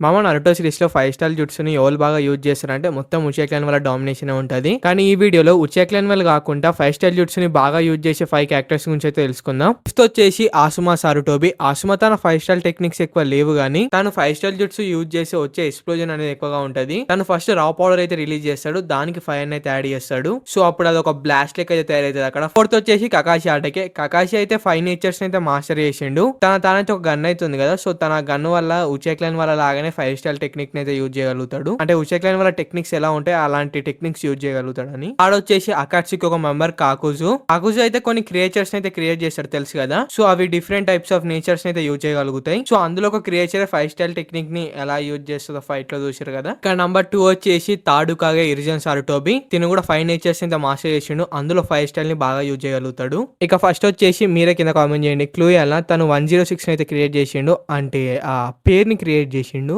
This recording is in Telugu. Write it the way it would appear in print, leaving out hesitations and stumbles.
మామ 'నరుటో' సిరీస్‌లో 5 స్టార్ జుట్సుని ఎవరు బాగా యూజ్ చేస్తారంటే మొత్తం ఉచియా క్లాన్ వాళ్ళ డామినేషనే ఉంటది. కానీ ఈ వీడియోలో ఉచియా క్లాన్ వాళ్ళు కాకుండా 5 స్టార్ జుట్సుని బాగా యూజ్ చేసే 5 క్యారెక్టర్స్ గురించి అయితే తెలుసుకుందాం. ఫస్ట్ వచ్చేసి ఆసుమా సారుటోబి. ఆసుమా తన 5 స్టార్ టెక్నిక్స్ ఎక్కువ లేవు గానీ తను 5 స్టార్ జుట్సు యూజ్ చేసి వచ్చే ఎక్స్ప్లోజన్ అనేది ఎక్కువగా ఉంటది. తను ఫస్ట్ రా పౌడర్ అయితే రిలీజ్ చేస్తాడు. దానికి ఫైర్ అయితే యాడ్ చేస్తాడు. సో అప్పుడు అది ఒక బ్లాస్ట్ లెక్క అయితే తయారైతుంది అక్కడ. ఫోర్త్ వచ్చేసి కకాషి ఆటకే. కకాషి అయితే 5 నేచర్స్ అయితే మాస్టర్ చేసిండు. తనైతే ఒక గన్ అయితే ఉంది కదా. సో తన గన్ వల్ల ఉచియా క్లాన్ వాళ్ళ లాగానే 5 స్టార్ టెక్నిక్ అయితే యూజ్ చేయగలుగుతాడు. అంటే ఉచియా క్లాన్ వాళ్ళ టెక్నిక్స్ ఎలా ఉంటాయి అలాంటి టెక్నిక్స్ యూజ్ చేయగలుగుతాడని. ఆడొచ్చేసి అకాట్సుకి ఒక మెంబర్ కాకుజు అయితే కొన్ని క్రియేచర్స్ అయితే క్రియేట్ చేస్తాడు తెలుసు కదా. సో అవి డిఫరెంట్ టైప్స్ ఆఫ్ నేచర్స్ అయితే యూజ్ చేయగలుగుతాయి. సో అందులో ఒక క్రియేచర్ 5 స్టార్ టెక్నిక్ ని ఎలా యూజ్ చేస్తుందో ఫైట్ లో చూసారు కదా. ఇక్కడ నంబర్ 2 వచ్చేసి తాడుకాగే ఇరిజన్ సారుటోబి. తిను కూడా 5 నేచర్స్ అయితే మాస్టర్ చేసిండు. అందులో 5 స్టార్ ని బాగా యూజ్ చేయగలుగుతాడు. ఇక ఫస్ట్ వచ్చేసి మీరే కింద కామెంట్ చేయండి. క్లూ ఎలా తను 106 అయితే క్రియేట్ చేసిండు అంటే ఆ పేరుని క్రియేట్ చేసిండు.